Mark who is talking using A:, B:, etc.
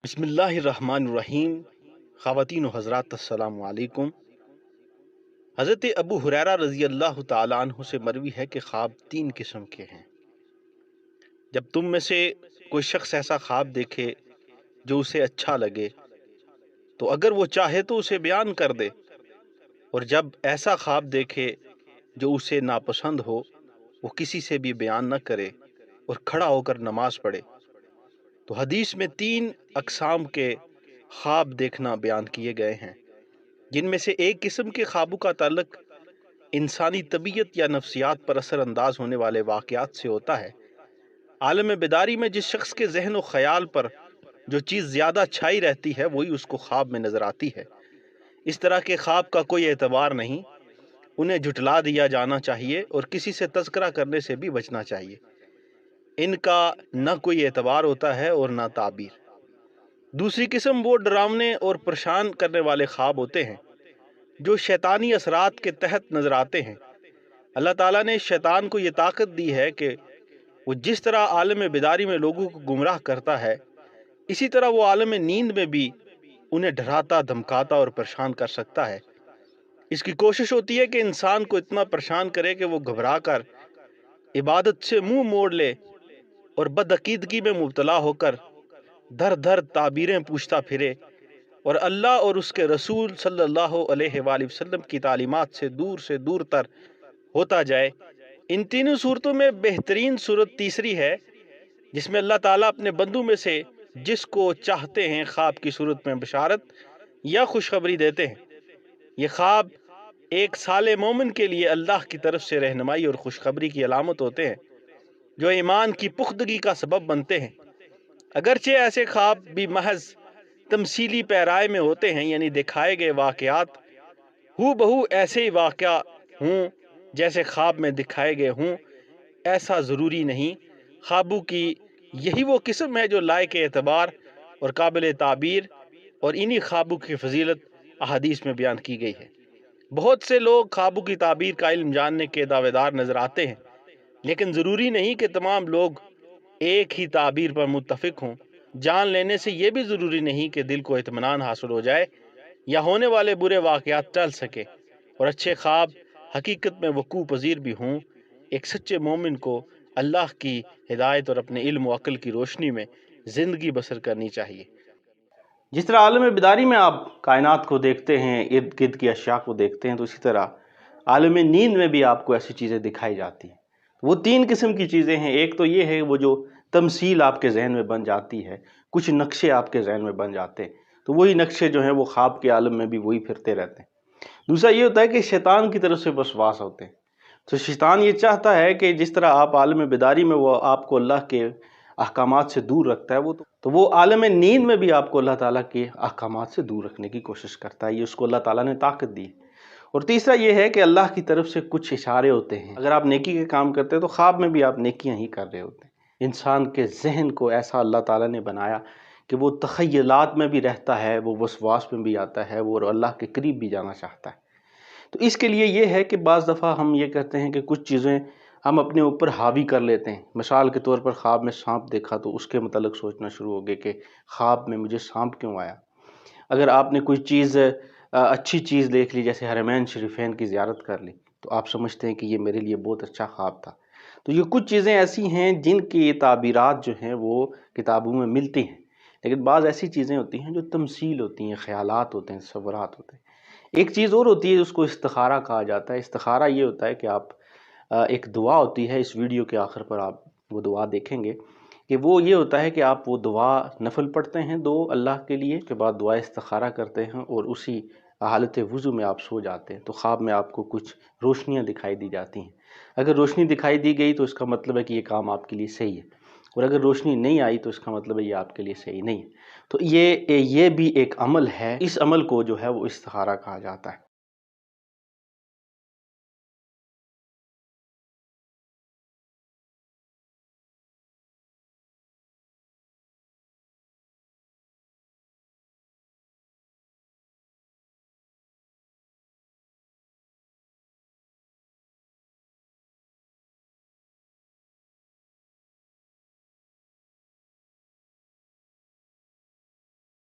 A: بسم اللہ الرحمن الرحیم۔ خواتین و حضرات السلام علیکم۔ حضرت ابو ہریرہ رضی اللہ تعالیٰ عنہ سے مروی ہے کہ خواب تین قسم کے ہیں۔ جب تم میں سے کوئی شخص ایسا خواب دیکھے جو اسے اچھا لگے تو اگر وہ چاہے تو اسے بیان کر دے، اور جب ایسا خواب دیکھے جو اسے ناپسند ہو وہ کسی سے بھی بیان نہ کرے اور کھڑا ہو کر نماز پڑھے۔ تو حدیث میں تین اقسام کے خواب دیکھنا بیان کیے گئے ہیں، جن میں سے ایک قسم کے خوابوں کا تعلق انسانی طبیعت یا نفسیات پر اثر انداز ہونے والے واقعات سے ہوتا ہے۔ عالم بیداری میں جس شخص کے ذہن و خیال پر جو چیز زیادہ چھائی رہتی ہے وہی اس کو خواب میں نظر آتی ہے۔ اس طرح کے خواب کا کوئی اعتبار نہیں، انہیں جھٹلا دیا جانا چاہیے اور کسی سے تذکرہ کرنے سے بھی بچنا چاہیے۔ ان کا نہ کوئی اعتبار ہوتا ہے اور نہ تعبیر۔ دوسری قسم وہ ڈراونے اور پریشان کرنے والے خواب ہوتے ہیں جو شیطانی اثرات کے تحت نظر آتے ہیں۔ اللہ تعالیٰ نے شیطان کو یہ طاقت دی ہے کہ وہ جس طرح عالم بیداری میں لوگوں کو گمراہ کرتا ہے، اسی طرح وہ عالم نیند میں بھی انہیں ڈراتا، دھمکاتا اور پریشان کر سکتا ہے۔ اس کی کوشش ہوتی ہے کہ انسان کو اتنا پریشان کرے کہ وہ گھبرا کر عبادت سے منہ موڑ لے اور بدعقیدگی میں مبتلا ہو کر دھر دھر تعبیریں پوچھتا پھرے اور اللہ اور اس کے رسول صلی اللہ علیہ وآلہ وسلم کی تعلیمات سے دور تر ہوتا جائے۔ ان تینوں صورتوں میں بہترین صورت تیسری ہے، جس میں اللہ تعالیٰ اپنے بندوں میں سے جس کو چاہتے ہیں خواب کی صورت میں بشارت یا خوشخبری دیتے ہیں۔ یہ خواب ایک صالح مومن کے لیے اللہ کی طرف سے رہنمائی اور خوشخبری کی علامت ہوتے ہیں، جو ایمان کی پختگی کا سبب بنتے ہیں۔ اگرچہ ایسے خواب بھی محض تمثیلی پیرائے میں ہوتے ہیں، یعنی دکھائے گئے واقعات ہو بہو ایسے ہی واقعہ ہوں جیسے خواب میں دکھائے گئے ہوں، ایسا ضروری نہیں۔ خوابوں کی یہی وہ قسم ہے جو لائق اعتبار اور قابل تعبیر، اور انہی خوابوں کی فضیلت احادیث میں بیان کی گئی ہے۔ بہت سے لوگ خوابوں کی تعبیر کا علم جاننے کے دعوے دار نظر آتے ہیں، لیکن ضروری نہیں کہ تمام لوگ ایک ہی تعبیر پر متفق ہوں۔ جان لینے سے یہ بھی ضروری نہیں کہ دل کو اطمینان حاصل ہو جائے یا ہونے والے برے واقعات ٹل سکے اور اچھے خواب حقیقت میں وقوع پذیر بھی ہوں۔ ایک سچے مومن کو اللہ کی ہدایت اور اپنے علم و عقل کی روشنی میں زندگی بسر کرنی چاہیے۔ جس طرح عالم بیداری میں آپ کائنات کو دیکھتے ہیں، ارد گرد کی اشیاء کو دیکھتے ہیں، تو اسی طرح عالم نیند میں بھی آپ کو ایسی چیزیں دکھائی جاتی ہیں۔ وہ تین قسم کی چیزیں ہیں۔ ایک تو یہ ہے وہ جو تمثیل آپ کے ذہن میں بن جاتی ہے، کچھ نقشے آپ کے ذہن میں بن جاتے ہیں، تو وہی نقشے جو ہیں وہ خواب کے عالم میں بھی وہی پھرتے رہتے ہیں۔ دوسرا یہ ہوتا ہے کہ شیطان کی طرف سے وسواس ہوتے ہیں۔ تو شیطان یہ چاہتا ہے کہ جس طرح آپ عالم بیداری میں وہ آپ کو اللہ کے احکامات سے دور رکھتا ہے، تو وہ عالم نیند میں بھی آپ کو اللہ تعالیٰ کے احکامات سے دور رکھنے کی کوشش کرتا ہے۔ یہ اس کو اللہ تعالیٰ نے طاقت دی۔ اور تیسرا یہ ہے کہ اللہ کی طرف سے کچھ اشارے ہوتے ہیں۔ اگر آپ نیکی کے کام کرتے ہیں تو خواب میں بھی آپ نیکیاں ہی کر رہے ہوتے ہیں۔ انسان کے ذہن کو ایسا اللہ تعالیٰ نے بنایا کہ وہ تخیلات میں بھی رہتا ہے، وہ وسواس میں بھی آتا ہے، وہ اللہ کے قریب بھی جانا چاہتا ہے۔ تو اس کے لیے یہ ہے کہ بعض دفعہ ہم یہ کہتے ہیں کہ کچھ چیزیں ہم اپنے اوپر حاوی کر لیتے ہیں۔ مثال کے طور پر خواب میں سانپ دیکھا تو اس کے متعلق سوچنا شروع ہو گئے کہ خواب میں مجھے سانپ کیوں آیا۔ اگر آپ نے کوئی چیز اچھی چیز دیکھ لی، جیسے حرمین شریفین کی زیارت کر لی، تو آپ سمجھتے ہیں کہ یہ میرے لیے بہت اچھا خواب تھا۔ تو یہ کچھ چیزیں ایسی ہیں جن کی تعبیرات جو ہیں وہ کتابوں میں ملتی ہیں، لیکن بعض ایسی چیزیں ہوتی ہیں جو تمثیل ہوتی ہیں، خیالات ہوتے ہیں، تصورات ہوتے ہیں۔ ایک چیز اور ہوتی ہے، اس کو استخارہ کہا جاتا ہے۔ استخارہ یہ ہوتا ہے کہ آپ ایک دعا ہوتی ہے، اس ویڈیو کے آخر پر آپ وہ دعا دیکھیں گے کہ وہ یہ ہوتا ہے کہ آپ وہ دعا نفل پڑھتے ہیں دو اللہ کے لیے، کے بعد دعا استخارہ کرتے ہیں اور اسی حالت وضو میں آپ سو جاتے ہیں۔ تو خواب میں آپ کو کچھ روشنیاں دکھائی دی جاتی ہیں۔ اگر روشنی دکھائی دی گئی تو اس کا مطلب ہے کہ یہ کام آپ کے لیے صحیح ہے، اور اگر روشنی نہیں آئی تو اس کا مطلب ہے یہ آپ کے لیے صحیح نہیں ہے۔ تو یہ بھی ایک عمل ہے، اس عمل کو جو ہے وہ استخارہ کہا جاتا ہے۔